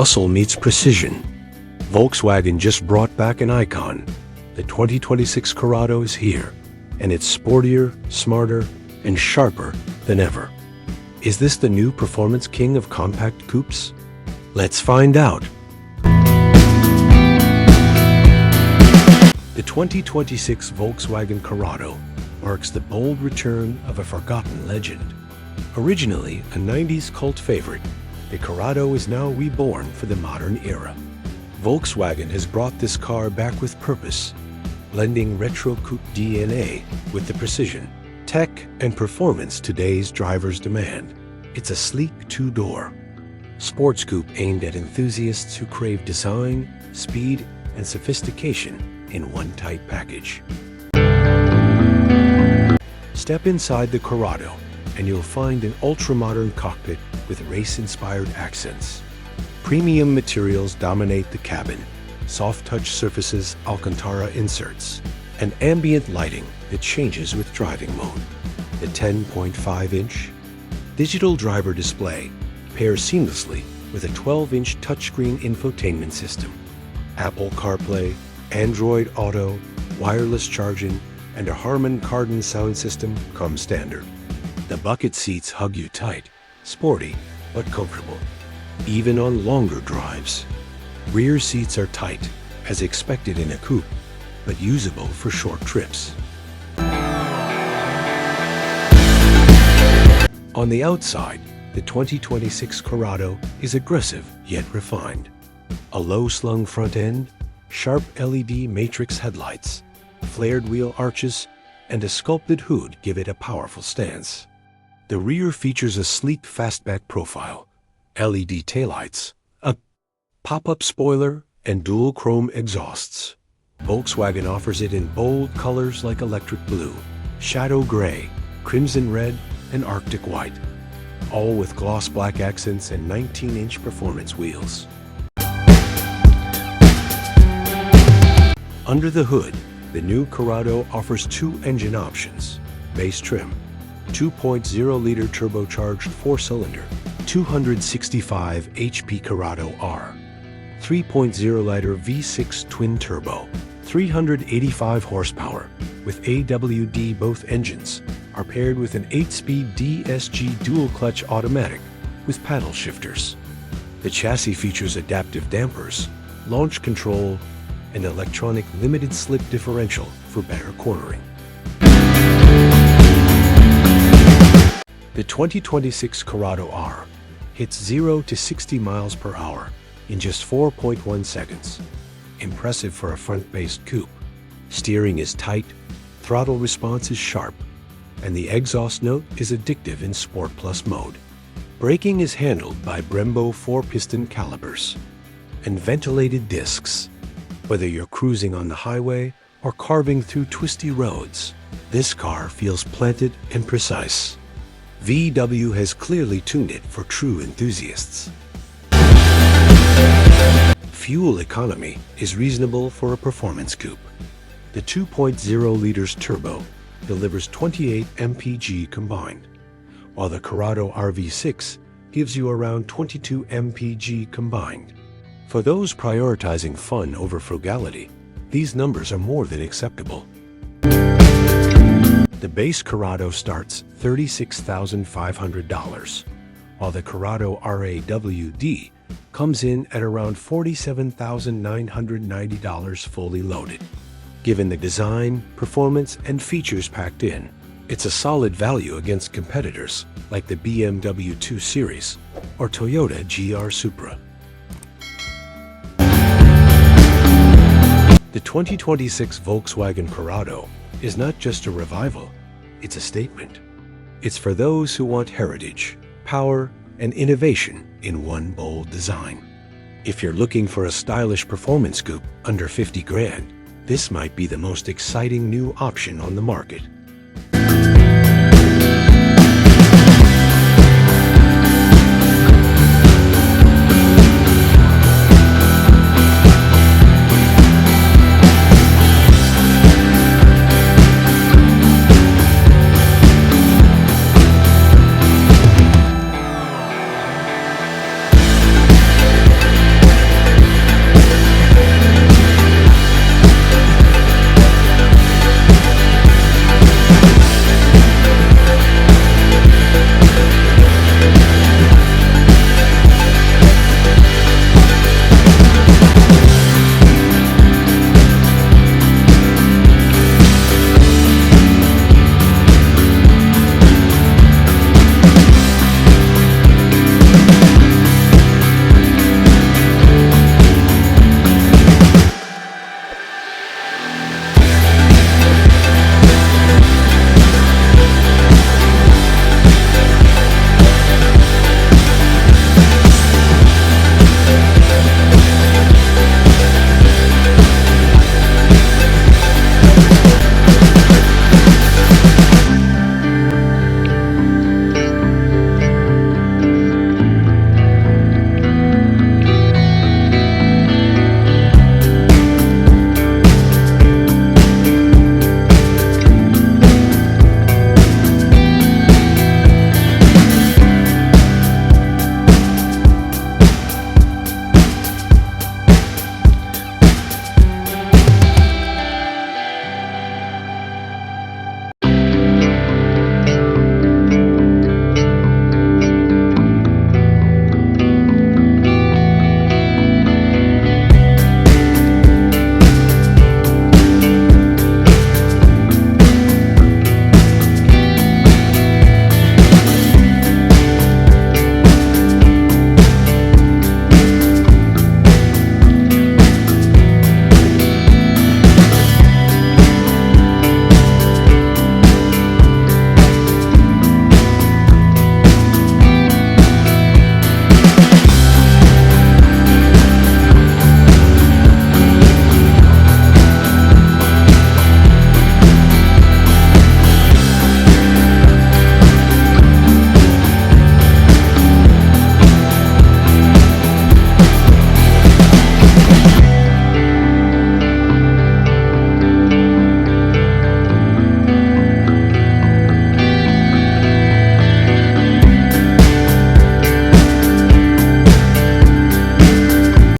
Muscle meets precision. Volkswagen just brought back an icon. The 2026 Corrado is here, and it's sportier, smarter, and sharper than ever. Is this the new performance king of compact coupes? Let's find out. The 2026 Volkswagen Corrado marks the bold return of a forgotten legend. Originally a 90s cult favorite, the Corrado is now reborn for the modern era. Volkswagen has brought this car back with purpose, blending retro coupe DNA with the precision, tech, and performance today's drivers demand. It's a sleek two-door sports coupe aimed at enthusiasts who crave design, speed, and sophistication in one tight package. Step inside the Corrado, and you'll find an ultra-modern cockpit with race-inspired accents. Premium materials dominate the cabin, soft-touch surfaces, Alcantara inserts, and ambient lighting that changes with driving mode. The 10.5-inch digital driver display pairs seamlessly with a 12-inch touchscreen infotainment system. Apple CarPlay, Android Auto, wireless charging, and a Harman Kardon sound system come standard. The bucket seats hug you tight, sporty but comfortable, even on longer drives. Rear seats are tight, as expected in a coupe, but usable for short trips. On the outside, the 2026 Corrado is aggressive yet refined. A low-slung front end, sharp LED matrix headlights, flared wheel arches, and a sculpted hood give it a powerful stance. The rear features a sleek fastback profile, LED taillights, a pop-up spoiler, and dual chrome exhausts. Volkswagen offers it in bold colors like electric blue, shadow gray, crimson red, and arctic white, all with gloss black accents and 19-inch performance wheels. Under the hood, the new Corrado offers two engine options: base trim, 2.0-liter turbocharged four-cylinder, 265 HP Corrado R, 3.0-liter V6 twin-turbo, 385 horsepower, with AWD. Both engines are paired with an 8-speed DSG dual-clutch automatic with paddle shifters. The chassis features adaptive dampers, launch control, and electronic limited slip differential for better cornering. The 2026 Corrado R hits 0 to 60 miles per hour in just 4.1 seconds. Impressive for a front-based coupe. Steering is tight, throttle response is sharp, and the exhaust note is addictive in Sport Plus mode. Braking is handled by Brembo 4-piston calipers and ventilated discs. Whether you're cruising on the highway or carving through twisty roads, this car feels planted and precise. VW has clearly tuned it for true enthusiasts. Fuel economy is reasonable for a performance coupe. The 2.0 liters turbo delivers 28 mpg combined, while the Corrado RV6 gives you around 22 mpg combined. For those prioritizing fun over frugality, these numbers are more than acceptable. The base Corrado starts $36,500, while the Corrado RAWD comes in at around $47,990 fully loaded. Given the design, performance, and features packed in, it's a solid value against competitors like the BMW 2 Series or Toyota GR Supra. The 2026 Volkswagen Corrado is not just a revival, it's a statement. It's for those who want heritage, power, and innovation in one bold design. If you're looking for a stylish performance coupe under 50 grand, this might be the most exciting new option on the market.